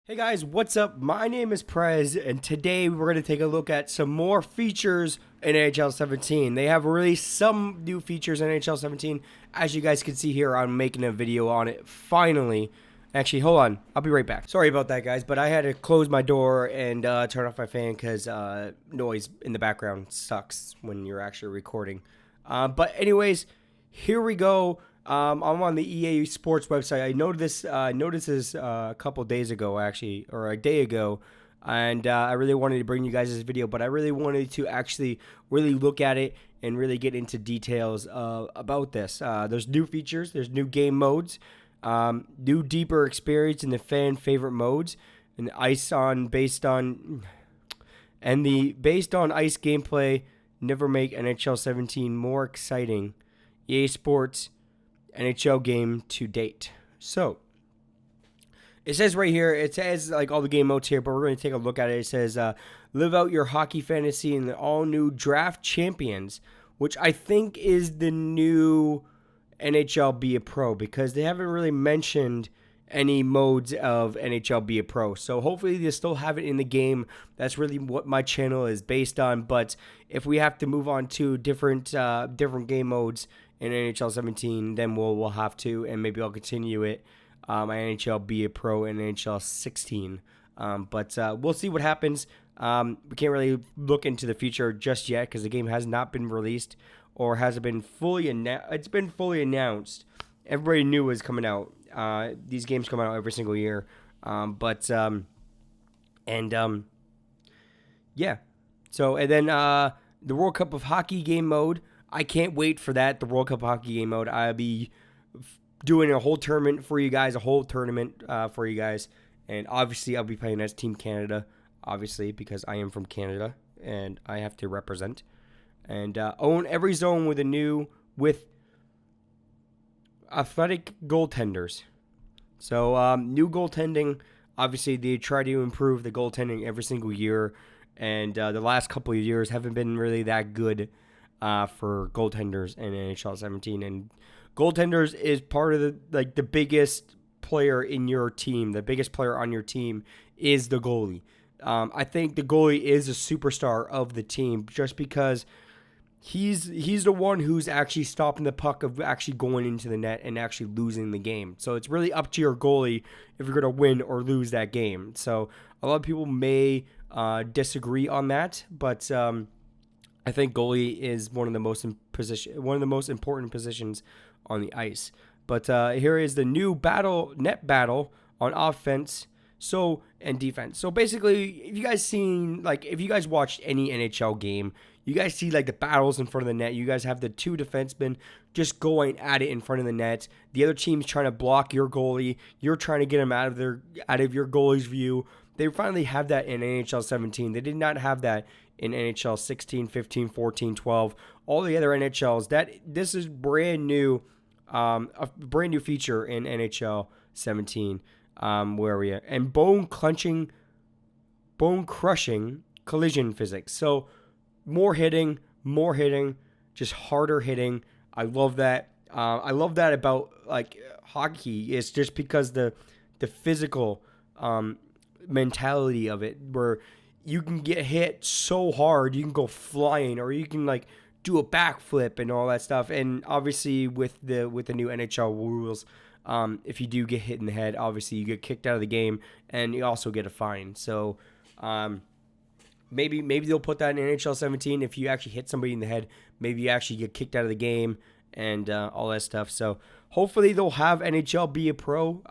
Hey guys, what's up? My name is Prez, and today we're going to take a look at some more features in NHL 17. They have released some new features in NHL 17. As you guys can see here, I'm making a video on it finally. Actually, hold on. I'll be right back. Sorry about that, guys, but I had to close my door and turn off my fan because noise in the background sucks when you're actually recording. But anyways, here we go. I'm on the EA Sports website. I noticed this a couple days ago, actually, or a day ago, and I really wanted to bring you guys this video, but I really wanted to actually really look at it and really get into details about this. There's new features, there's new game modes, new deeper experience in the fan favorite modes, and based on ice gameplay never make NHL 17 more exciting. EA Sports NHL game to date. So it says right here, it says like all the game modes here, but we're going to take a look at it. It says live out your hockey fantasy in the all new draft champions, which I think is the new NHL Be a Pro, because they haven't really mentioned any modes of NHL Be a Pro. So hopefully they still have it in the game. That's really what my channel is based on. But if we have to move on to different game modes in NHL 17, then we'll have to, and maybe I'll continue it. NHL Be a Pro and NHL 16. But we'll see what happens. We can't really look into the future just yet because the game has not been released or hasn't been fully announced. It's been fully announced. Everybody knew it was coming out. These games come out every single year. Yeah. So, and then the World Cup of Hockey game mode. I can't wait for that, the World Cup of Hockey game mode. I'll be doing a whole tournament for you guys, And obviously, I'll be playing as Team Canada, obviously, because I am from Canada, and I have to represent. And own every zone with athletic goaltenders. So, new goaltending. Obviously, they try to improve the goaltending every single year, and the last couple of years haven't been really that good for goaltenders in NHL 17. And goaltenders is part of the biggest player in your team. The biggest player on your team is the goalie. I think the goalie is a superstar of the team just because he's the one who's actually stopping the puck of actually going into the net and actually losing the game. So it's really up to your goalie if you're going to win or lose that game. So a lot of people may disagree on that, but I think goalie is one of the most important positions on the ice. But here is the new net battle on offense and defense. So basically, if you guys watched any NHL game, you guys see like the battles in front of the net. You guys have the two defensemen just going at it in front of the net. The other team's trying to block your goalie. You're trying to get them out of your goalie's view. They finally have that in NHL 17. They did not have that in NHL 16, 15, 14, 12. All the other NHLs. This is brand new, a brand new feature in NHL 17. Where are we at? And bone crushing collision physics. So more hitting, just harder hitting. I love that. I love that about like hockey. It's just because the physical mentality of it, where you can get hit so hard, you can go flying, or you can like do a backflip and all that stuff. And obviously with the new NHL rules, if you do get hit in the head, obviously you get kicked out of the game, and you also get a fine. So maybe they'll put that in NHL 17. If you actually hit somebody in the head, maybe you actually get kicked out of the game and all that stuff. So hopefully they'll have NHL Be a Pro.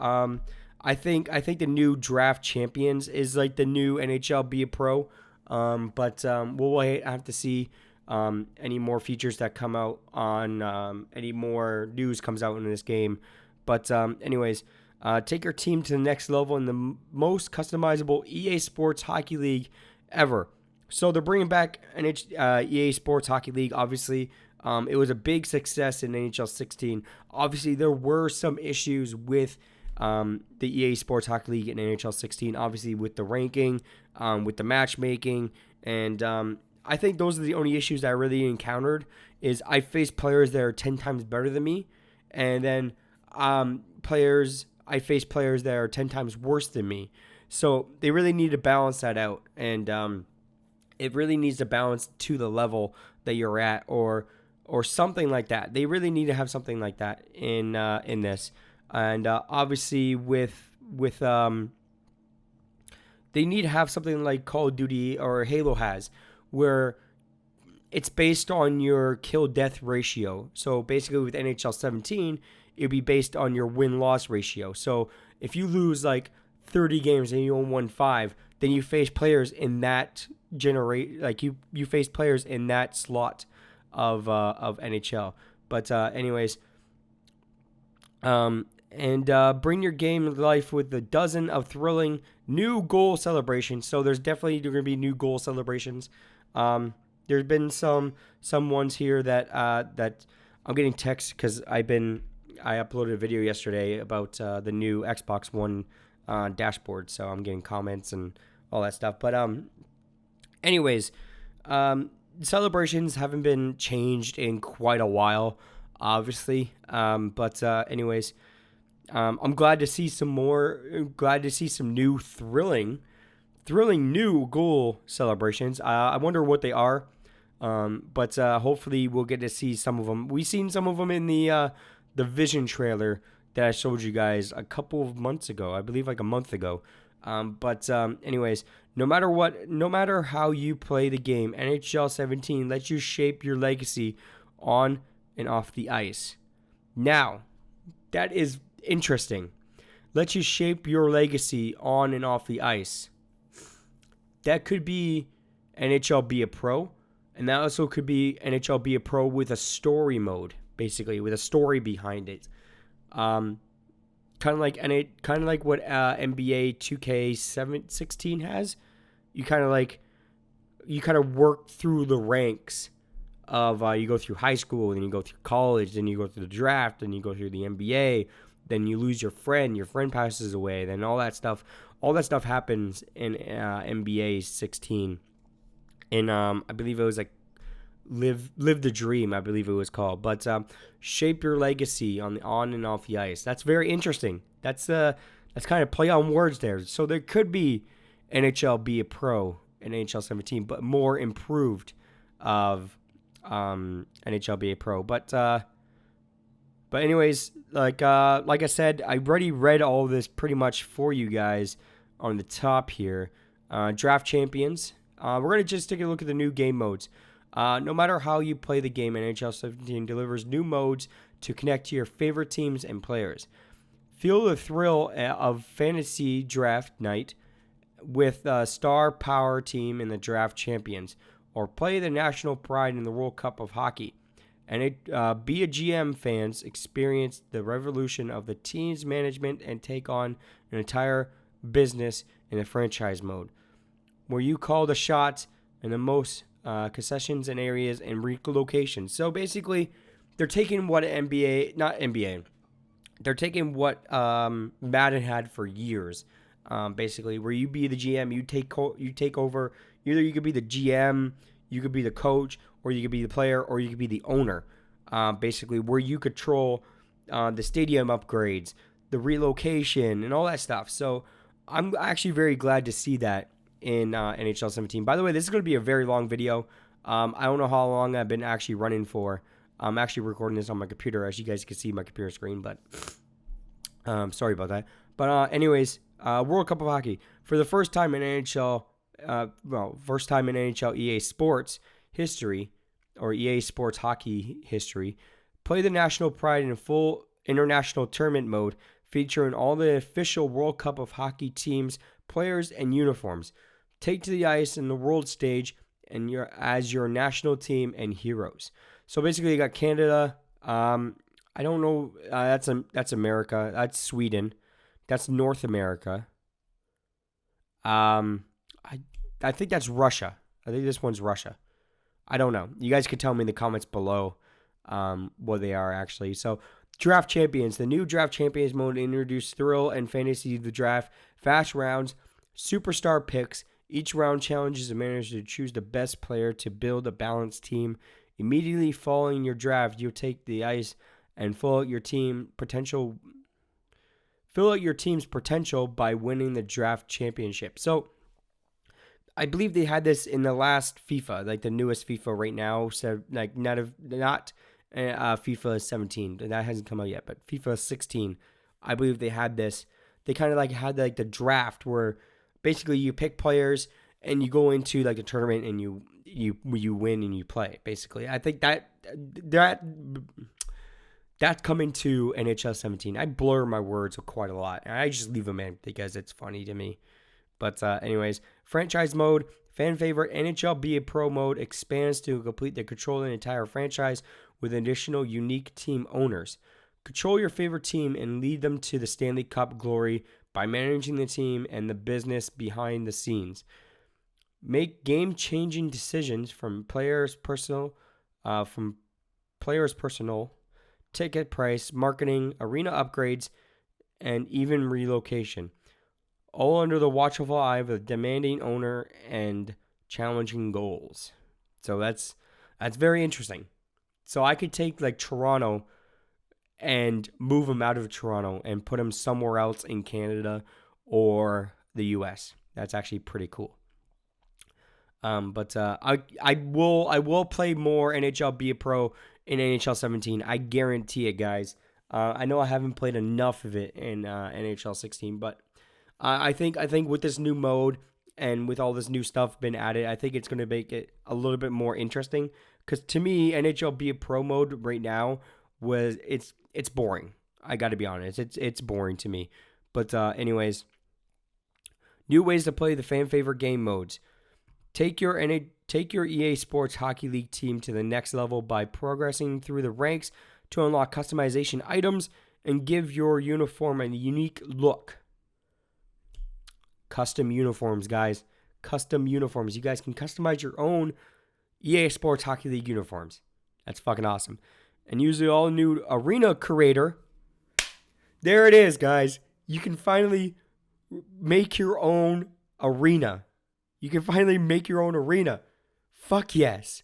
I think the new draft champions is like the new NHL Be a Pro. But we'll have to see any more features that come out on any more news comes out in this game. But anyways, take your team to the next level in the most customizable EA Sports Hockey League ever. So they're bringing back an EA Sports Hockey League. Obviously, it was a big success in NHL 16. Obviously, there were some issues with the EA Sports Hockey League in NHL 16. Obviously, with the ranking, with the matchmaking, and I think those are the only issues I really encountered. Is I faced players that are 10 times better than me, and then I face players that are 10 times worse than me. So they really need to balance that out, and it really needs to balance to the level that you're at, or something like that. They really need to have something like that in this, and obviously with they need to have something like Call of Duty or Halo has, where it's based on your kill death ratio. So basically with NHL 17, it'd be based on your win loss ratio. So if you lose like 30 games and you only won 5, then you face players in that you face players in that slot of NHL. But anyways, and bring your game to life with a dozen of thrilling new goal celebrations. So there's definitely going to be new goal celebrations. There's been some ones here that I'm getting texts because I uploaded a video yesterday about the new Xbox One dashboard, so I'm getting comments and all that stuff. But anyways, celebrations haven't been changed in quite a while, obviously. But anyways, I'm glad to see some more. Glad to see some new thrilling new goal celebrations. I wonder what they are. But hopefully we'll get to see some of them. We've seen some of them in the Vision trailer that I showed you guys a couple of months ago. I believe like a month ago. But anyways, no matter how you play the game, NHL 17 lets you shape your legacy on and off the ice. Now, that is interesting. Lets you shape your legacy on and off the ice. That could be NHL Be a Pro, and that also could be NHL Be a Pro with a story mode, basically with a story behind it. Kind of like what NBA 2K16 has. You kind of work through the ranks of you go through high school, then you go through college, then you go through the draft, then you go through the NBA, then you lose your friend passes away, then all that stuff happens in NBA 16. And I believe it was like Live the Dream, I believe it was called. But shape your legacy on and off the ice. That's very interesting. That's kind of play on words there. So there could be NHL Be a Pro in NHL 17, but more improved of NHL Be a Pro. But anyways, like I said, I already read all of this pretty much for you guys on the top here. Draft champions. We're going to just take a look at the new game modes. No matter how you play the game, NHL 17 delivers new modes to connect to your favorite teams and players. Feel the thrill of fantasy draft night with a star power team in the draft champions, or play the national pride in the World Cup of Hockey. And be a GM fans experience the revolution of the team's management and take on an entire business in the franchise mode, where you call the shots and the most concessions and areas and relocations. So basically, they're taking what they're taking what Madden had for years. Basically, where you be the GM, you take over. Either you could be the GM, you could be the coach, or you could be the player, or you could be the owner. Basically, where you control the stadium upgrades, the relocation, and all that stuff. So I'm actually very glad to see that in NHL 17. By the way, this is going to be a very long video. I don't know how long I've been actually running for. I'm actually recording this on my computer, as you guys can see my computer screen, but sorry about that. But anyways, World Cup of Hockey. For the first time in NHL, EA Sports history, or EA Sports Hockey history, play the national pride in full international tournament mode, featuring all the official World Cup of Hockey teams, players, and uniforms. Take to the ice in the world stage and as your national team and heroes. So basically, you got Canada. I don't know. That's America. That's Sweden. That's North America. I think that's Russia. I think this one's Russia. I don't know. You guys can tell me in the comments below what they are actually. So, Draft Champions. The new Draft Champions mode introduced thrill and fantasy to the draft. Fast rounds, superstar picks. Each round challenges a manager to choose the best player to build a balanced team. Immediately following your draft, you'll take the ice and fill out your team potential Fill out your team's potential by winning the draft championship. So I believe they had this in the last FIFA, like the newest FIFA right now. So like not FIFA 17, that hasn't come out yet, but FIFA 16, I believe they had this. They kind of like had like the draft where basically you pick players and you go into like the tournament and you win and you play. Basically, I think that's coming to NHL 17. I blur my words quite a lot. I just leave them in because it's funny to me. But anyways, franchise mode, fan favorite NHL BA Pro mode expands to complete the control of the entire franchise with additional unique team owners. Control your favorite team and lead them to the Stanley Cup glory by managing the team and the business behind the scenes. Make game-changing decisions from players' personal, ticket price, marketing, arena upgrades, and even relocation. All under the watchful eye of a demanding owner and challenging goals. So that's very interesting. So I could take like Toronto and move them out of Toronto and put them somewhere else in Canada or the US. That's actually pretty cool. But I will play more NHL Be a Pro in NHL 17. I guarantee it, guys. I know I haven't played enough of it in NHL 16, but I think with this new mode and with all this new stuff been added, I think it's going to make it a little bit more interesting. Because to me, NHL Be a Pro mode right now it's boring. I got to be honest, it's boring to me. But anyways, new ways to play the fan favorite game modes. Take your EA Sports Hockey League team to the next level by progressing through the ranks to unlock customization items and give your uniform a unique look. Custom uniforms, guys. Custom uniforms. You guys can customize your own EA Sports Hockey League uniforms. That's fucking awesome. And use the all-new Arena Creator. There it is, guys. You can finally make your own arena. You can finally make your own arena. Fuck yes.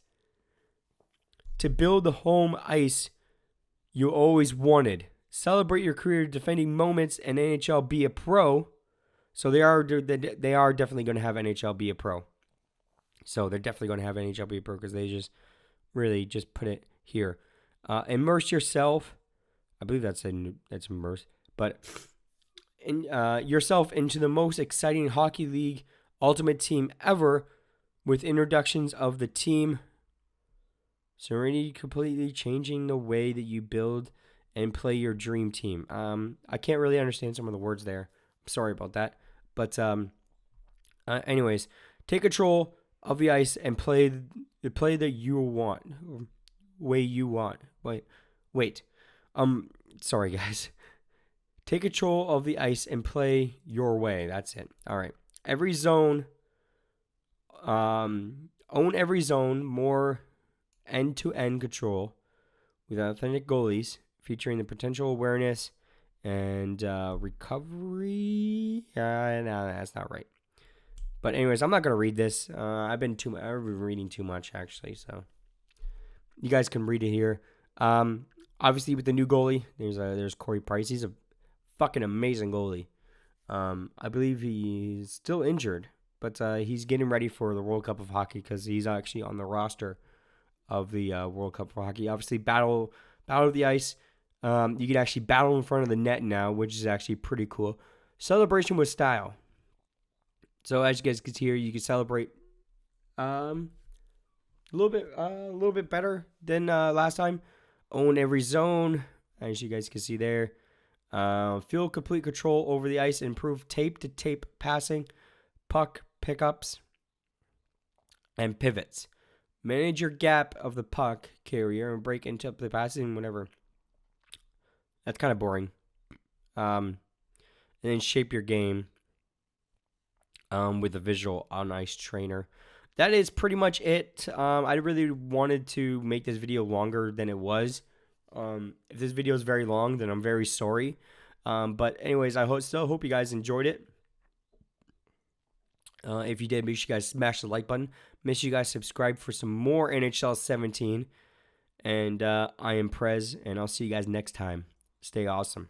To build the home ice you always wanted. Celebrate your career defending moments and NHL Be a Pro. So they are definitely going to have NHL Be a Pro. So they're definitely going to have NHL Be a Pro because they just really just put it here. Immerse yourself. I believe that's immerse. But yourself into the most exciting hockey league ultimate team ever with introductions of the team. Serenity completely changing the way that you build and play your dream team. I can't really understand some of the words there. Sorry about that. But anyways, take control of the ice and play that you want. Way you want. Wait. Sorry guys. Take control of the ice and play your way. That's it. All right. Every zone. Own every zone. More end-to-end control with authentic goalies, featuring the potential awareness and recovery. No, that's not right. But anyways, I'm not gonna read this. I've been reading too much actually, so you guys can read it here. Obviously with the new goalie, there's Corey Price. He's a fucking amazing goalie. I believe he's still injured, but he's getting ready for the World Cup of Hockey because he's actually on the roster of the World Cup of Hockey. Obviously, battle of the ice. You can actually battle in front of the net now, which is actually pretty cool. Celebration with style. So as you guys can see here, you can celebrate a little bit better than last time. Own every zone, as you guys can see there. Feel complete control over the ice. Improve tape-to-tape passing, puck pickups, and pivots. Manage your gap of the puck carrier and break into the passing whenever. That's kind of boring. And then shape your game with a visual on ice trainer. That is pretty much it. I really wanted to make this video longer than it was. If this video is very long, then I'm very sorry. But anyways, I still hope you guys enjoyed it. If you did, make sure you guys smash the like button. Make sure you guys subscribe for some more NHL 17. And I am Prez, and I'll see you guys next time. Stay awesome.